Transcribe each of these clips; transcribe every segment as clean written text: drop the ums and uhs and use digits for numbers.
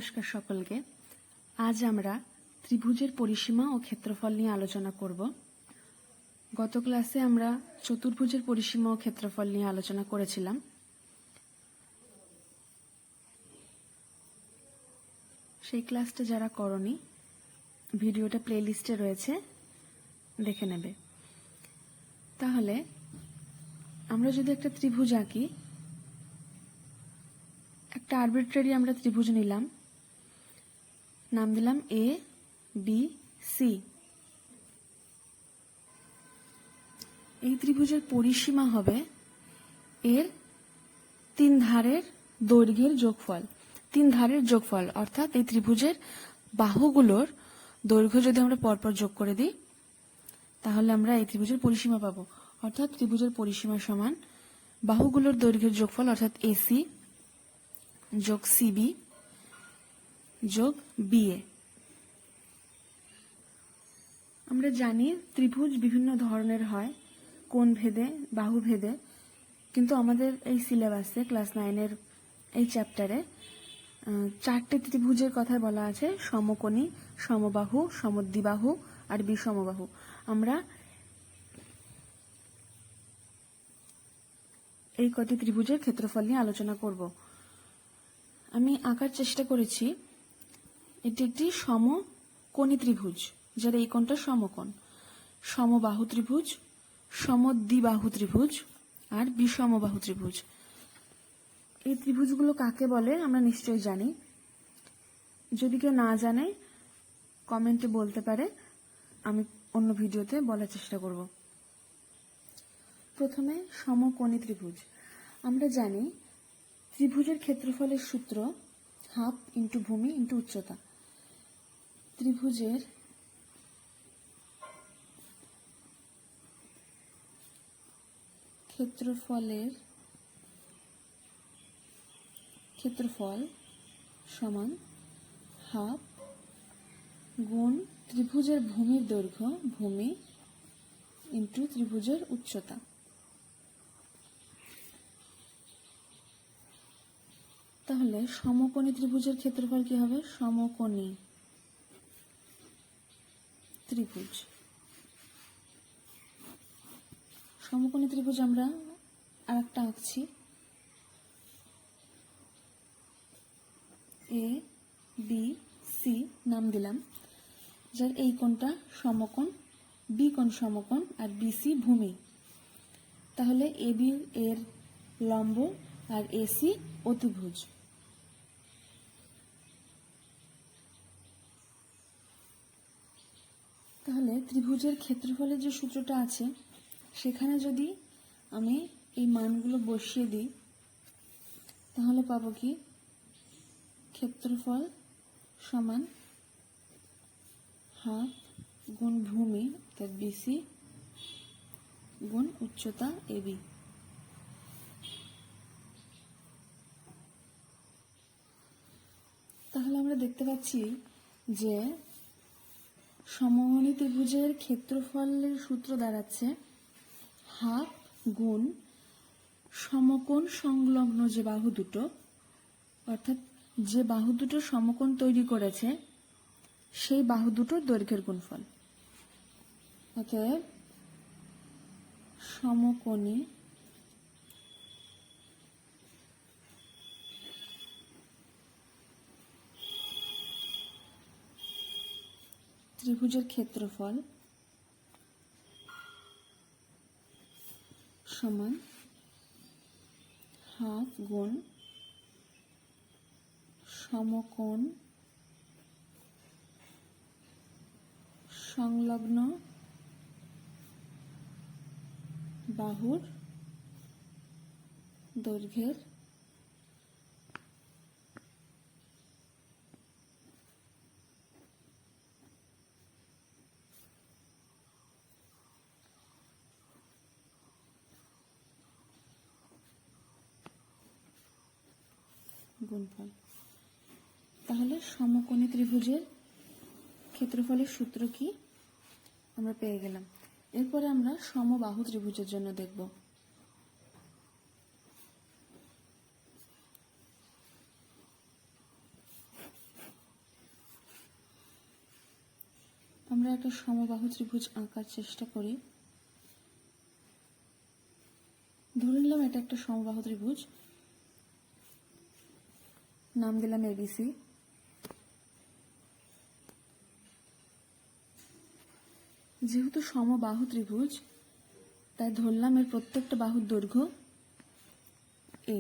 নমস্কার সকলকে। আজ আমরা ত্রিভুজের পরিসীমা ও ক্ষেত্রফল নিয়ে আলোচনা করব। গত ক্লাসে আমরা চতুর্ভুজের পরিসীমা ও ক্ষেত্রফল নিয়ে আলোচনা করেছিলাম। সেই ক্লাসটা যারা করনি, ভিডিওটা প্লেলিস্টে রয়েছে, দেখে নেবে। তাহলে আমরা যদি একটা ত্রিভুজ আঁকি, একটা আরবিট্রারি আমরা ত্রিভুজ নিলাম, নাম দিলাম এ বি সি। এই ত্রিভুজের পরিসীমা হবে এর তিন ধারের দৈর্ঘ্যের যোগফল। তিন ধারের যোগফল অর্থাৎ এই ত্রিভুজের বাহুগুলোর দৈর্ঘ্য যদি আমরা পরপর যোগ করে দিই, তাহলে আমরা এই ত্রিভুজের পরিসীমা পাবো। অর্থাৎ ত্রিভুজের পরিসীমা সমান বাহুগুলোর দৈর্ঘ্যের যোগফল অর্থাৎ এসি যোগ সিবি যোগ বিএ। আমরা জানি ত্রিভুজ বিভিন্ন ধরনের হয়, কোণ ভেদে, বাহু ভেদে, কিন্তু আমাদের এই সিলেবাসে ক্লাস 9-এর এই চ্যাপ্টারে চারটে ত্রিভুজের কথা বলা আছে: সমকোণী, সমবাহু, সমদ্বিবাহু আর বিষমবাহু। আমরা এই কটি ত্রিভুজের ক্ষেত্রফল নিয়ে আলোচনা করব। আমি আঁকার চেষ্টা করেছি। এটি একটি সমকোণী ত্রিভুজ, যার এই কোণটা সমকোণ। সমবাহু ত্রিভুজ, সমদ্বিবাহু ত্রিভুজ আর বিষমবাহু ত্রিভুজ। এই ত্রিভুজগুলো কাকে বলে আমরা নিশ্চয়ই জানি। যদি কেউ না জানে, কমেন্টে বলতে পারে, আমি অন্য ভিডিওতে বলার চেষ্টা করব। প্রথমে সমকোণী ত্রিভুজ। আমরা জানি ত্রিভুজের ক্ষেত্রফলের সূত্র হাফ ইন্টু ভূমি ইন্টু উচ্চতা। ত্রিভুজের ক্ষেত্রফল সমান হাফ গুণ ত্রিভুজের ভূমির দৈর্ঘ্য, ভূমি ইন্টু ত্রিভুজের উচ্চতা। তাহলে সমকোণী ত্রিভুজের ক্ষেত্রফল কি হবে? সমকোণী ত্রিভুজ। সমকোণী ত্রিভুজ আমরা আরেকটা আঁকছি, এ বি সি নাম দিলাম, যার এই কোণটা সমকোণ, বি কোণ সমকোণ আর বিসি ভূমি। তাহলে এ বি এর লম্ব আর এসি অতিভুজ। তাহলে ত্রিভুজের ক্ষেত্রফলের যে সূত্রটা আছে, সেখানে যদি আমি এই মানগুলো বসিয়ে দিই, তাহলে পাবো কি? ক্ষেত্রফল সমান হাফ গুণ ভূমি অর্থাৎ বিসি গুণ উচ্চতা এবি। তাহলে আমরা দেখতে পাচ্ছি যে সমকোণী ত্রিভুজের ক্ষেত্রফলের সূত্র দাঁড়াচ্ছে হাফ গুণ সমকোণ সংলগ্ন যে বাহু দুটো, অর্থাৎ যে বাহু দুটো সমকোণ তৈরি করেছে সেই বাহু দুটোর দৈর্ঘ্যের গুণফল। অতএব সমকোণী ত্রিভুজের ক্ষেত্রফল সমান হাফ গুণ সমকোণ সংলগ্ন বাহুর দৈর্ঘ্যের গুণফল। তাহলে সমকোণী ত্রিভুজের ক্ষেত্রফলের সূত্র কি আমরা পেয়ে গেলাম। এরপরে আমরা সমবাহু ত্রিভুজের জন্য দেখব। আমরা একটা সমবাহু ত্রিভুজ আঁকার চেষ্টা করি। ধরে নিলাম এটা একটা সমবাহু ত্রিভুজ, নাম দিলাম এবিসি। যেহেতু সমবাহু ত্রিভুজ, তাই ধরলাম এর প্রত্যেকটা বাহুর দৈর্ঘ্য এ।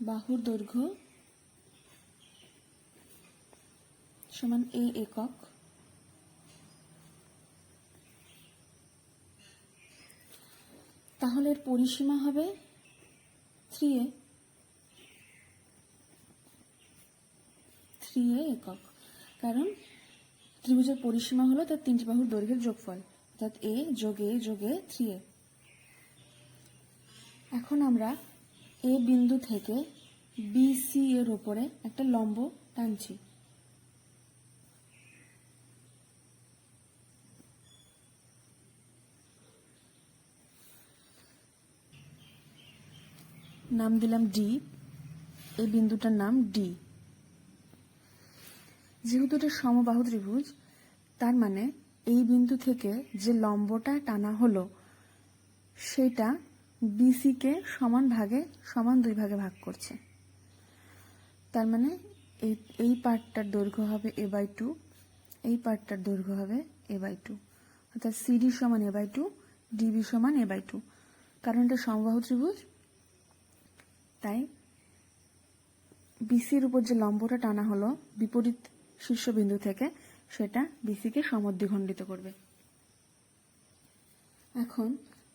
বাহুর দৈর্ঘ্য সমান এ একক। তাহলে এর পরিসীমা হবে 3a। 3a একক, কারণ ত্রিভুজের পরিসীমা হলো তার তিনটি বাহুর দৈর্ঘ্যের যোগফল, অর্থাৎ a যোগ a যোগ a 3a। এখন আমরা এ বিন্দু থেকে বিসি এর উপরে একটা লম্ব টানছি। নাম দিলাম ডি। এই বিন্দুটার নাম ডি। যেহেতু এটা সমবাহু ত্রিভুজ, তার মানে এই বিন্দু থেকে যে লম্বটা টানা হলো সেটা বিসি কে সমান 2 ভাগে ভাগ করছে। তার মানে এই পার্টটার দৈর্ঘ্য হবে a/2, এই পার্টটার দৈর্ঘ্য হবে a/2, অর্থাৎ সিডি সমান a/2, ডিবি সমান a/2। কারণ এটা সমবাহু ত্রিভুজ, তাই বিসির উপর যে লম্বটা টানা হলো বিপরীত শীর্ষবিন্দু থেকে, সেটা বিসিকে সমদ্বিখণ্ডিত করবে। এখন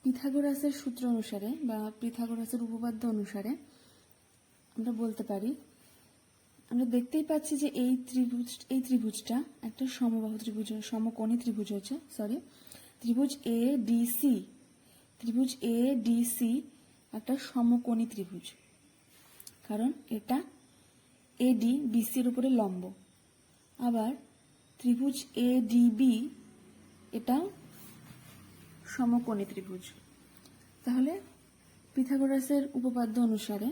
পিথাগোরাসের সূত্র অনুসারে বা পিথাগোরাসের উপপাদ্য অনুসারে আমরা বলতে পারি, আমরা দেখতেই পাচ্ছি যে এই ত্রিভুজটা একটা সমবাহু ত্রিভুজ, সমকোণী ত্রিভুজ হচ্ছে, ত্রিভুজ এ ডিসি। ত্রিভুজ এ ডিসি একটা সমকোণী ত্রিভুজ, কারণ এটা এডি বিসির উপরে লম্ব। আবার ত্রিভুজ এ ডিবি এটাও সমকোণী ত্রিভুজ। তাহলে পিথাগোরাসের উপপাদ্য অনুসারে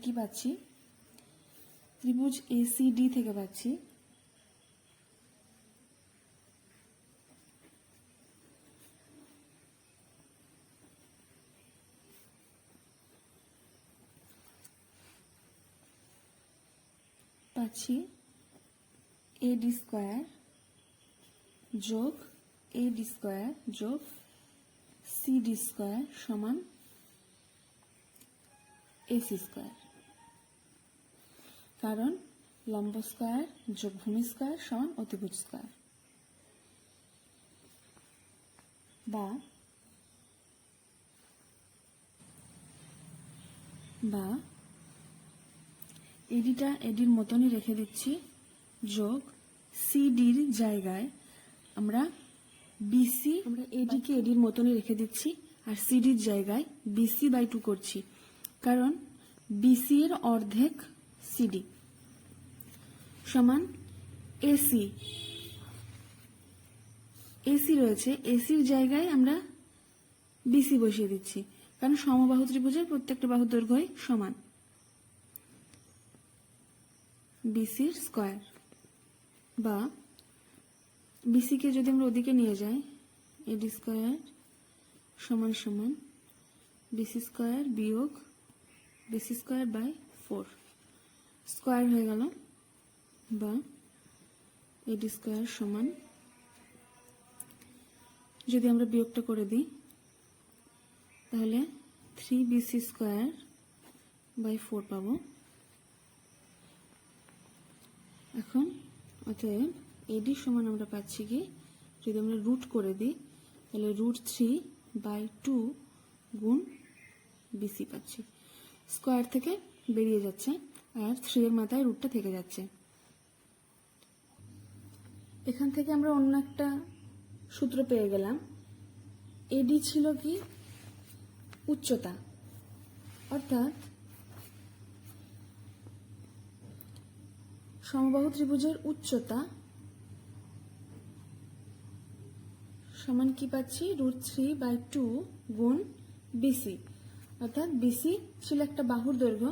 কি পাচ্ছি? ত্রিভুজ এসিডি থেকে পাচ্ছি এডি স্কোয়ার যোগ এডি স্কোয়ার যোগ সিডি স্কোয়ার সমান এসি স্কোয়ার। কারণ লম্ব স্কোয়ার যোগ ভূমি স্কোয়ার সমান অতিভুজ স্কোয়ার। বা এডিটা এডির মতনই রেখে দিচ্ছি, যোগ সিডির জায়গায় আমরা এডিকে এডির মতনই রেখে দিচ্ছি, আর সিডির জায়গায় BC/2 করছি, কারণ বিসি এর অর্ধেক সিডি সমান এসি। এসি রয়েছে, এসির জায়গায় আমরা বিসি বসিয়ে দিচ্ছি, কারণ সমবাহু ত্রিভুজের প্রত্যেকটা বাহুর দৈর্ঘ্যই সমান। বিসির স্কয়ার, বা বিসিকে যদি আমরা ওদিকে নিয়ে যাই, এডি স্কয়ার সমান সমান বিসি স্কয়ার বিয়োগ বিসি স্কয়ার বাই 4 স্কয়ার হয়ে গেল, বা এডি স্কয়ার সমান, যদি আমরা বিয়োগটা করে দিই তাহলে 3BC স্কয়ার বাই 4 পাবো। এখন অতএব এডি সমান আমরা পাচ্ছি কি, যদি আমরা রুট করে দিই তাহলে √3/2 গুণ বিসি পাচ্ছি। স্কয়ার থেকে বেরিয়ে যাচ্ছে, আর 3 এর মাথায় রুটটা থেকে যাচ্ছে। এখান থেকে আমরা অন্য একটা সূত্র পেয়ে গেলাম। এডি ছিল কি, উচ্চতা, অর্থাৎ সমবাহু ত্রিভুজের উচ্চতা সমান কি পাচ্ছি, √3/2 গুণ বিসি, অর্থাৎ বিসি ছিল একটা বাহুর দৈর্ঘ্য,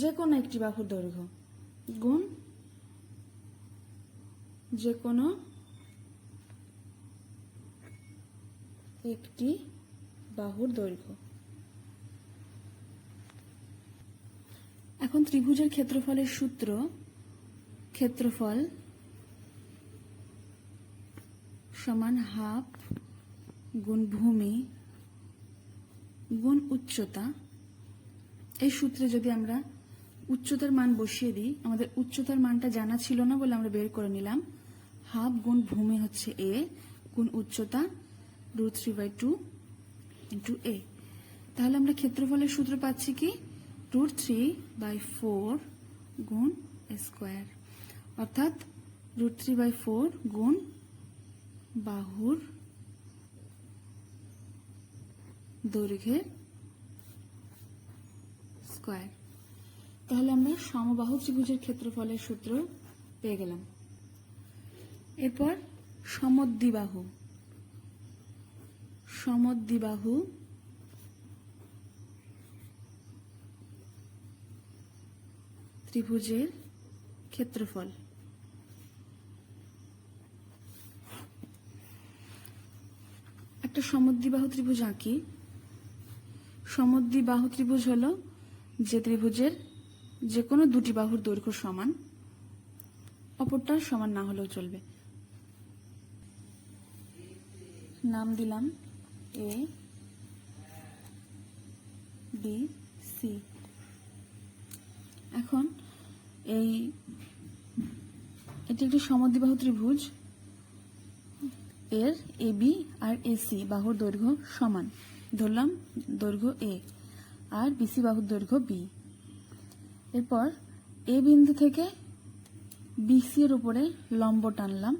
যে কোনো একটি বাহুর দৈর্ঘ্য, গুণ যে কোনো একটি বাহুর দৈর্ঘ্য। এখন ত্রিভুজের ক্ষেত্রফলের সূত্র, ক্ষেত্রফল সমান হাফ গুণ ভূমি গুণ উচ্চতা। এই সূত্রে যদি আমরা উচ্চতার মান বসিয়ে দিই, আমাদের উচ্চতার মানটা জানা ছিল না বলে আমরা বের করে নিলাম। হাফ গুণ ভূমি হচ্ছে a গুণ উচ্চতা √3/2 ইন্টু a। তাহলে আমরা ক্ষেত্রফলের সূত্র পাচ্ছি কি, √3/4 গুণ স্কোয়ার, অর্থাৎ √3/4 গুণ বাহুর দৈর্ঘ্যের স্কোয়ার। তাহলে আমরা সমবাহু ত্রিভুজের ক্ষেত্রফলের সূত্র পেয়ে গেলাম। এরপর সমদ্বিবাহু, সমদ্বিবাহু ত্রিভুজের ক্ষেত্রফল। একটা সমদ্বিবাহু ত্রিভুজ আঁকি। সমদ্বিবাহু ত্রিভুজ হলো যে ত্রিভুজের যে কোনো দুটি বাহুর দৈর্ঘ্য সমান, অপরটা সমান না হলেও চলবে। নাম দিলাম এ বি সি। এখন এটি একটি সমদ্বিবাহু ত্রিভুজ, এর A B R A C বাহুর দৈর্ঘ্য সমান, ধরলাম দৈর্ঘ্য এ, আর বিসি বাহুর দৈর্ঘ্য বি। এরপর এ বিন্দু থেকে বিসি এর উপরে লম্ব টানলাম,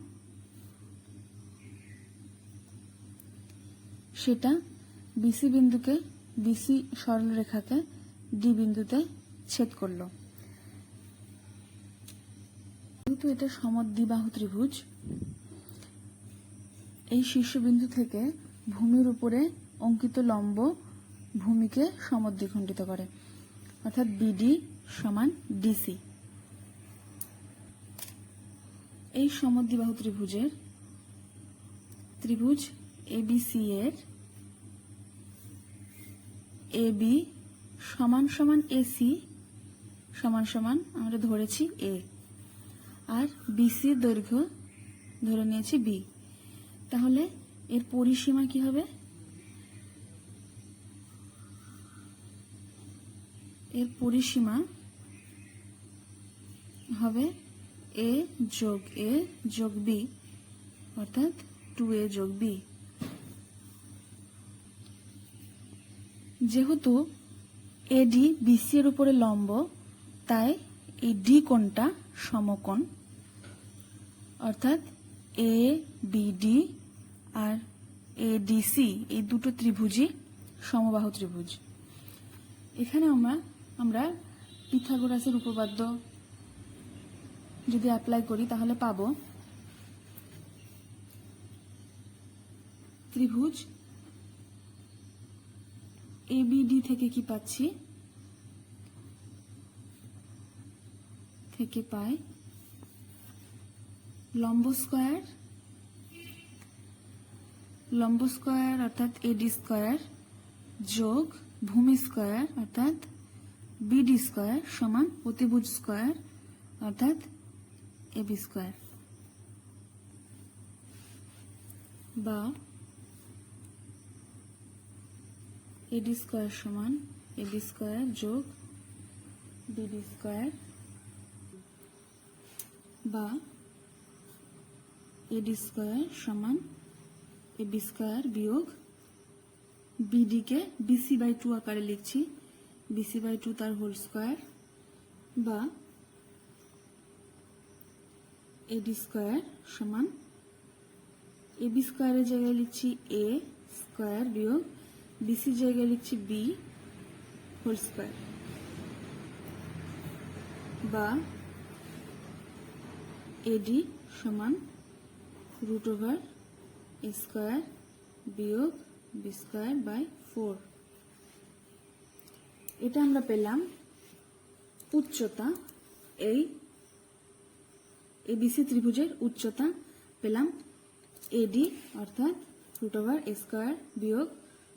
সেটা বিসি বিন্দুকে, বিসি সরলরেখাকে ডি বিন্দুতে ছেদ করলো। যেহেতু এটা সমদ্বিবাহু ত্রিভুজ, এই শীর্ষবিন্দু থেকে ভূমির উপরে অঙ্কিত লম্ব ভূমিকে সমদ্বিখণ্ডিত করে, অর্থাৎ বিডি সমান ডিসি। এই সমদ্বিবাহু ত্রিভুজ এবিসি এর এবি সমান সমান এসি সমান সমান আমরা ধরেছি এ, আর বিসির দৈর্ঘ্য ধরে নিয়েছি বি। তাহলে এর পরিসীমা কি হবে, এর পরিসীমা হবে এ যোগ বি, অর্থাৎ 2a যোগ বি। যেহেতু এডি বিসি এর উপরে লম্ব, তাই এই ডি কোণটা সমকোণ, অর্থাৎ এ বিডি আর এডিসি এই দুটো ত্রিভুজই সমবাহু ত্রিভুজ। এখানে আমরা পিথাগোরাসের উপপাদ্য যদি অ্যাপ্লাই করি তাহলে পাবো ত্রিভুজ এবিডি থেকে কি পাচ্ছি, থেকে পাই লম্ব স্কয়ার অর্থাৎ এডি স্কয়ার যোগ ভূমি স্কয়ার অর্থাৎ বিডি স্কয়ার সমান অতিভুজ স্কয়ার অর্থাৎ এবি স্কয়ার, বা এডি স্কয়ার সমান এবি স্কয়ার যোগ বিডি স্কয়ার, বা এডি স্কয়ার সমান এবি স্কয়ার বিয়োগ বিডি কে BC/2 আকারে লিখছি, BC/2 তার হোল স্কয়ার, বা এডি স্কয়ার সমান এবি স্কয়ারের জায়গায় লিখছি এ স্কয়ার বিয়োগ বিসি জায়গায় লিখছি বি হোল স্কয়ার, বা এডি সমান √/a² বিয়োগ b²/4। এটা আমরা পেলাম উচ্চতা, এই এবিসি ত্রিভুজের উচ্চতা পেলাম এডি অর্থাৎ √/a² বিয়োগ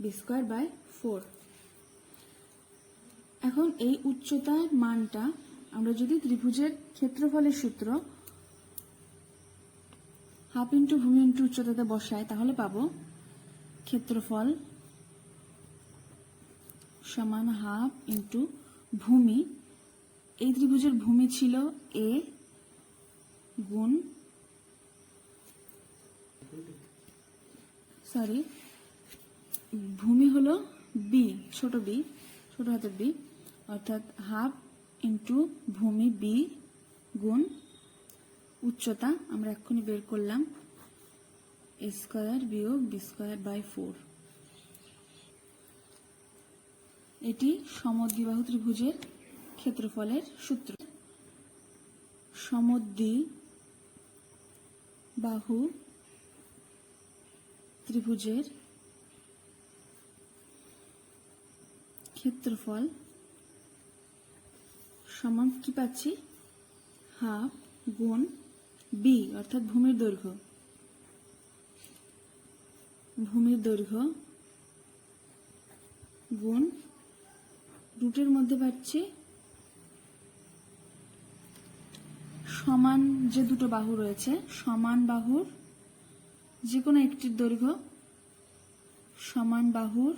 b²/4। এখন এই উচ্চতার মানটা আমরা যদি ত্রিভুজের ক্ষেত্রফলের সূত্র হাফ ইন্টু ভূমি ইন্টু উচ্চতাতে বসাই, তাহলে পাবো ক্ষেত্রফল সমান হাফ ইন্টু ভূমি। এই ত্রিভুজের ভূমি ছিল এ গুণ ভূমি হলো বি, ছোট হাতের বি, অর্থাৎ হাফ ইন্টু ভূমি বি গুণ উচ্চতা আমরা এক্ষুনি বের করলাম a² বিয়োগ b²/4। এটি সমদ্বিবাহু ত্রিভুজের ক্ষেত্রফলের সূত্র। সমদ্বিবাহু ত্রিভুজের ক্ষেত্রফল সমান কি পাচ্ছি, হাফ গুণ বি অর্থাৎ ভূমির দৈর্ঘ্য গুণ রুটের মধ্যে পাচ্ছি সমান যে দুটো বাহু রয়েছে, সমান বাহুর যে কোনো একটির দৈর্ঘ্য সমান বাহুর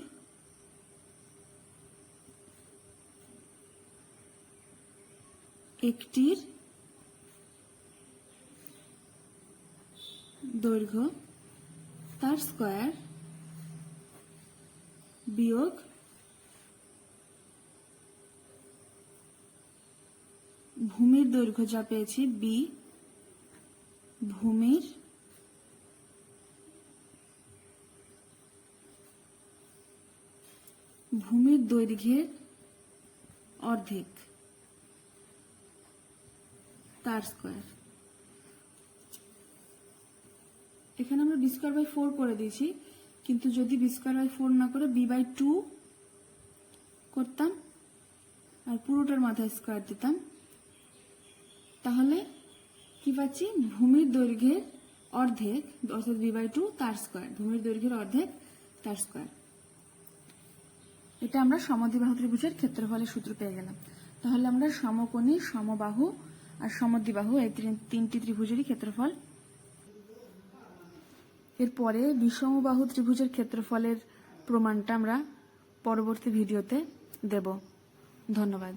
একটির দৈর্ঘ্য তার স্কয়ার বিয়োগ ভূমির দৈর্ঘ্য যা পেয়েছি বি, ভূমির দৈর্ঘ্যের অর্ধেক তার স্কয়ার। এখানে আমরা b²/4 করে দিয়েছি, কিন্তু যদি b²/4 না করে b/2 করতাম আর পুরোটার মাথায় স্কয়ার দিতাম, তাহলে কি পাচ্ছি, ভূমির দৈর্ঘ্যের অর্ধেক অর্থাৎ b/2 তার স্কয়ার, ভূমির দৈর্ঘ্যের অর্ধেক তার স্কয়ার। এটা আমরা সমদ্বিবাহু ত্রিভুজের ক্ষেত্রফলের সূত্র পেয়ে গেলাম। তাহলে আমরা সমকোণী, সমবাহু আর সমদ্বিবাহু এই তিনটি ত্রিভুজেরই ক্ষেত্রফল। এরপরে বিষমবাহু ত্রিভুজের ক্ষেত্রফলের প্রমাণটা আমরা পরবর্তী ভিডিওতে দেব। ধন্যবাদ।